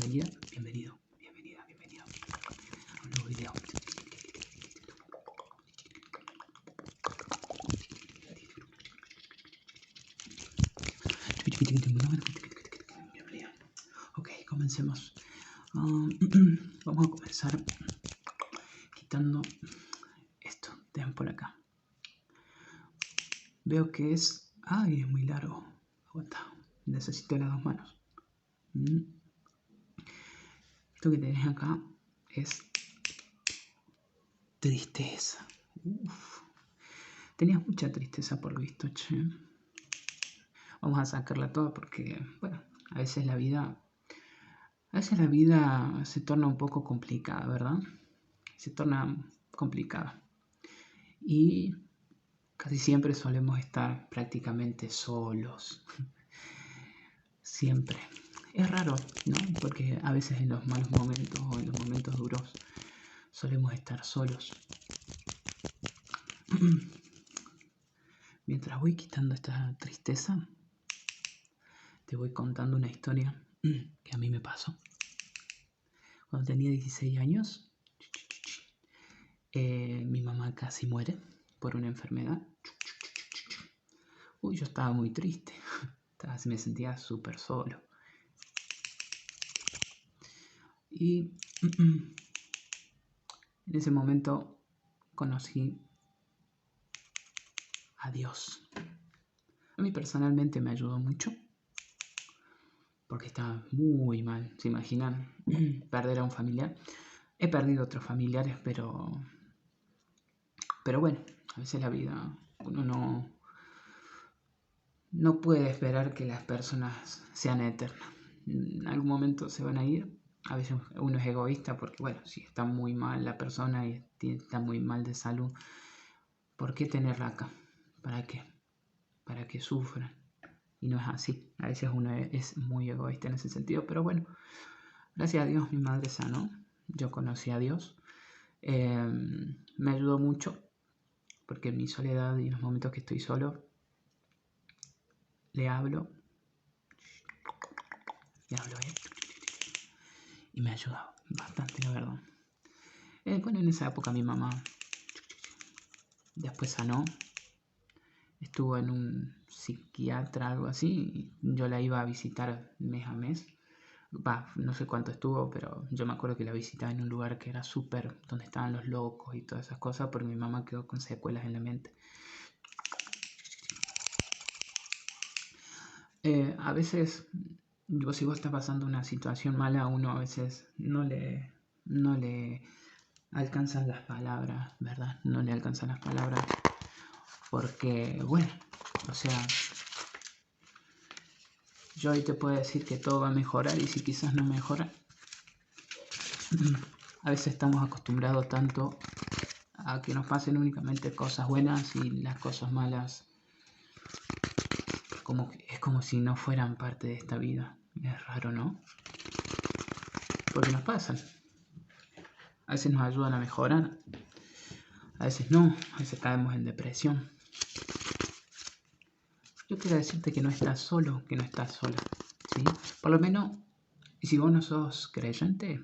bienvenida, bienvenido, bienvenida, bienvenido a un nuevo video. Bienvenida. Ok, comencemos. Vamos a comenzar quitando esto. Dejen por acá. Veo que es... ¡Ay, es muy largo! Aguanta. Necesito las dos manos. Esto que tenés acá es tristeza. Uf. Tenías mucha tristeza por lo visto, che. Vamos a sacarla toda porque, bueno, a veces la vida se torna un poco complicada, ¿verdad? Se torna complicada. Y casi siempre solemos estar prácticamente solos. Siempre. Es raro, ¿no? Porque a veces en los malos momentos o en los momentos duros solemos estar solos. Mientras voy quitando esta tristeza, te voy contando una historia que a mí me pasó. Cuando tenía 16 años, mi mamá casi muere por una enfermedad. Yo estaba muy triste. Me sentía súper solo. Y en ese momento conocí a Dios. A mí personalmente me ayudó mucho. Porque estaba muy mal. ¿Se imaginan perder a un familiar? He perdido otros familiares, pero bueno, a veces la vida, uno no puede esperar que las personas sean eternas. En algún momento se van a ir. A veces uno es egoísta porque, bueno, si está muy mal la persona y está muy mal de salud, ¿por qué tenerla acá? ¿Para qué? Para que sufran. Y no es así. A veces uno es muy egoísta en ese sentido, pero bueno, gracias a Dios mi madre sanó. Yo conocí a Dios. Me ayudó mucho porque en mi soledad y en los momentos que estoy solo, le hablo y me ha ayudado bastante, la verdad. Bueno, en esa época mi mamá después sanó, estuvo en un psiquiatra, algo así, y yo la iba a visitar mes a mes. No sé cuánto estuvo, pero yo me acuerdo que la visitaba en un lugar que era súper, donde estaban los locos y todas esas cosas, porque mi mamá quedó con secuelas en la mente. A veces, si vos estás pasando una situación mala, a uno a veces no le alcanzan las palabras, ¿verdad? No le alcanzan las palabras porque, bueno, o sea, yo hoy te puedo decir que todo va a mejorar y si quizás no mejora, a veces estamos acostumbrados tanto a que nos pasen únicamente cosas buenas y las cosas malas es como si no fueran parte de esta vida. Es raro, ¿no? Porque nos pasan. A veces nos ayudan a mejorar, a veces no, a veces caemos en depresión. Yo quiero decirte que no estás solo, que no estás sola, ¿sí? Por lo menos, si vos no sos creyente,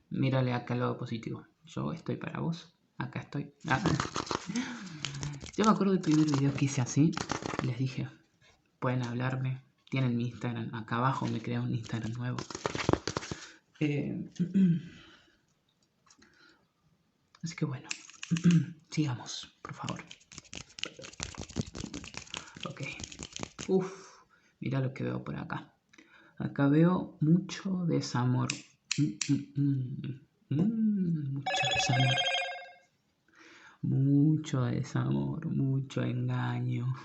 mírale acá el lado positivo. Yo estoy para vos, acá estoy. Yo me acuerdo del primer video que hice así, les dije, pueden hablarme, tienen mi Instagram, acá abajo me creé un Instagram nuevo. Así que bueno, sigamos, por favor. Ok. Mira lo que veo por acá. Acá veo mucho desamor. Mucho desamor. Mucho desamor, mucho engaño.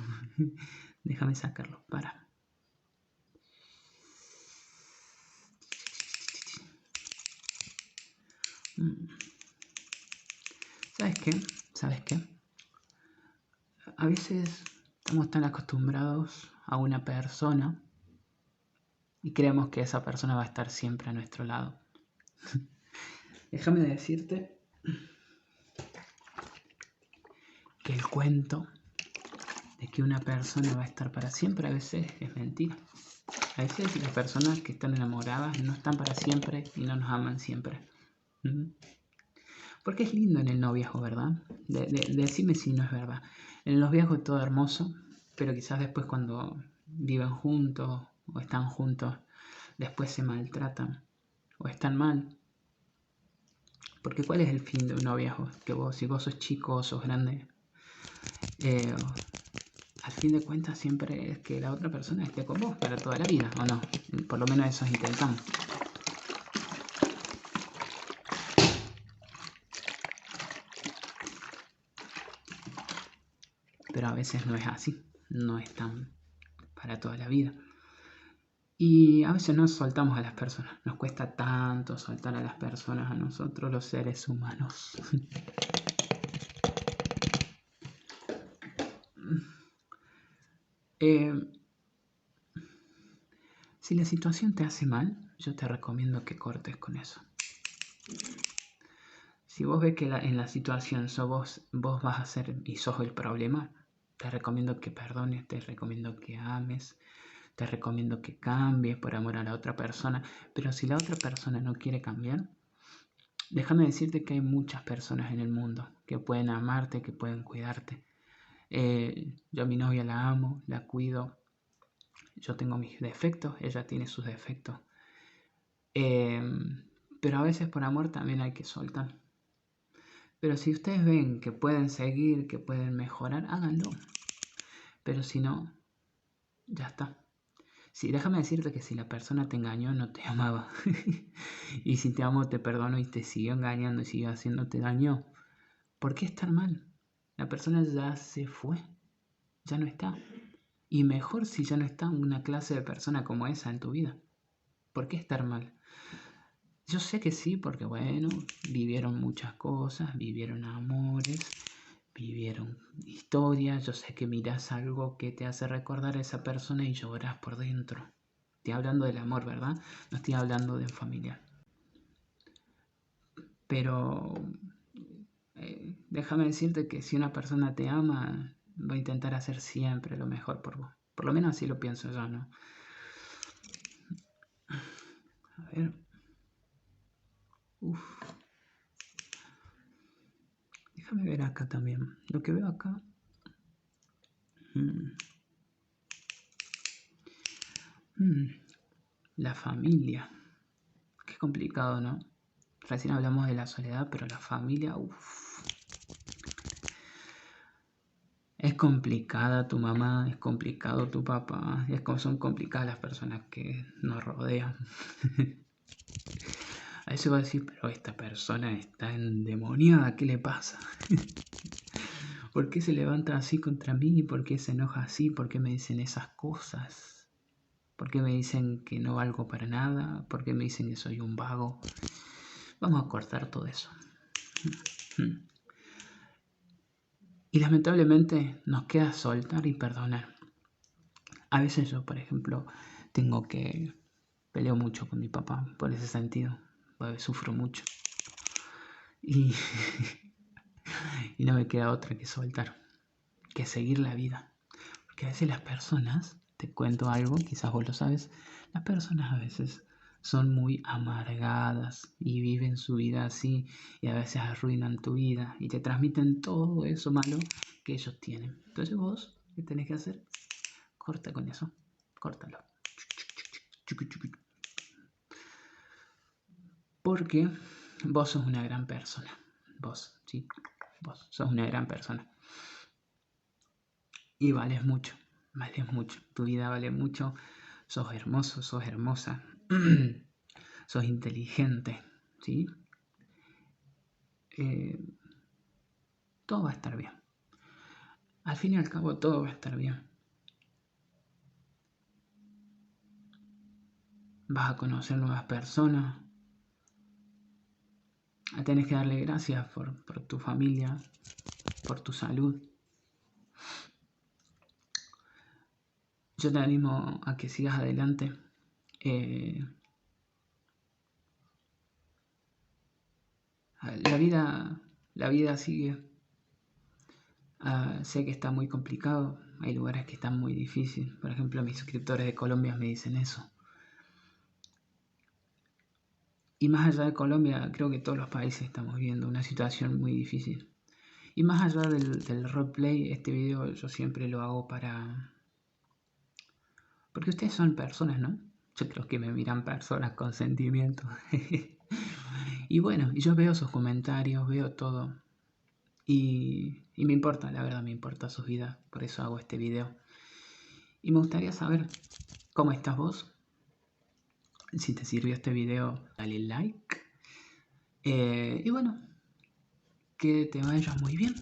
Déjame sacarlo, para. ¿Sabes qué? ¿Sabes qué? A veces estamos tan acostumbrados a una persona y creemos que esa persona va a estar siempre a nuestro lado. Déjame decirte que el cuento de que una persona va a estar para siempre, a veces es mentira. A veces las personas que están enamoradas no están para siempre y no nos aman siempre. ¿Mm? Porque es lindo en el noviazgo, ¿verdad? Decime si no es verdad. En el noviazgo es todo hermoso, pero quizás después cuando viven juntos o están juntos, después se maltratan o están mal. Porque ¿cuál es el fin de un noviazgo? Que vos, si vos sos chico o sos grande, eh, al fin de cuentas siempre es que la otra persona esté con vos para toda la vida, ¿o no? Por lo menos eso intentamos. Pero a veces no es así, no están para toda la vida. Y a veces no soltamos a las personas, nos cuesta tanto soltar a las personas, a nosotros los seres humanos. Si la situación te hace mal, yo te recomiendo que cortes con eso. Si vos ves que en la situación vos vas a ser y sos el problema, te recomiendo que perdones, te recomiendo que ames, te recomiendo que cambies por amor a la otra persona. Pero si la otra persona no quiere cambiar, déjame decirte que hay muchas personas en el mundo que pueden amarte, que pueden cuidarte. Yo a mi novia la amo, la cuido. Yo tengo mis defectos, ella tiene sus defectos. Pero a veces por amor también hay que soltar. Pero si ustedes ven que pueden seguir, que pueden mejorar, háganlo. Pero si no, ya está. Sí, déjame decirte que si la persona te engañó, no te amaba. Y si te amo, te perdono y te siguió engañando y siguió haciéndote daño. ¿Por qué estar mal? La persona ya se fue, ya no está. Y mejor si ya no está una clase de persona como esa en tu vida. ¿Por qué estar mal? Yo sé que sí, porque bueno, vivieron muchas cosas, vivieron amores, vivieron historias. Yo sé que mirás algo que te hace recordar a esa persona y llorás por dentro. Estoy hablando del amor, ¿verdad? No estoy hablando de un familiar. Pero déjame decirte que si una persona te ama, va a intentar hacer siempre lo mejor por vos. Por lo menos así lo pienso yo, ¿no? A ver. Uf. Déjame ver acá también. Lo que veo acá. La familia. Qué complicado, ¿no? Recién hablamos de la soledad, pero la familia, uff. Es complicada tu mamá, es complicado tu papá, son complicadas las personas que nos rodean. A veces va a decir, pero esta persona está endemoniada, ¿qué le pasa? ¿Por qué se levanta así contra mí? ¿Por qué se enoja así? ¿Por qué me dicen esas cosas? ¿Por qué me dicen que no valgo para nada? ¿Por qué me dicen que soy un vago? Vamos a cortar todo eso. Y lamentablemente nos queda soltar y perdonar. A veces yo, por ejemplo, peleo mucho con mi papá por ese sentido. Sufro mucho. Y, y no me queda otra que soltar, que seguir la vida. Porque a veces las personas, te cuento algo, quizás vos lo sabes, las personas a veces son muy amargadas y viven su vida así y a veces arruinan tu vida y te transmiten todo eso malo que ellos tienen. Entonces vos, ¿qué tenés que hacer? Corta con eso, córtalo. Porque vos sos una gran persona. Vos, sí, vos sos una gran persona. Y vales mucho, vales mucho. Tu vida vale mucho. Sos hermoso, sos hermosa. Sos inteligente, ¿sí? Todo va a estar bien. Al fin y al cabo, todo va a estar bien. Vas a conocer nuevas personas. Tenés que darle gracias por tu familia, por tu salud. Yo te animo a que sigas adelante. La vida sigue. Sé que está muy complicado, hay lugares que están muy difíciles. Por ejemplo, mis suscriptores de Colombia me dicen eso. Y más allá de Colombia, creo que todos los países estamos viendo una situación muy difícil. Y más allá del roleplay, este video yo siempre lo hago para... Porque ustedes son personas, ¿no? Yo creo que me miran personas con sentimientos. Y bueno, yo veo sus comentarios, veo todo. Y me importa, la verdad me importa sus vidas. Por eso hago este video. Y me gustaría saber cómo estás vos. Si te sirvió este video, dale like. Y bueno, que te vaya muy bien.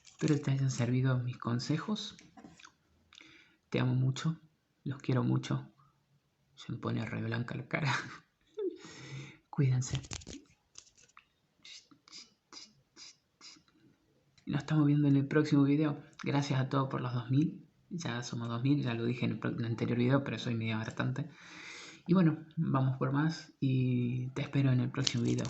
Espero te hayan servido mis consejos. Te amo mucho, los quiero mucho. Se me pone re blanca la cara. Cuídense. Nos estamos viendo en el próximo video. Gracias a todos por los 2000. Ya somos 2000, ya lo dije en el anterior video, pero soy medio bastante. Y bueno, vamos por más y te espero en el próximo video.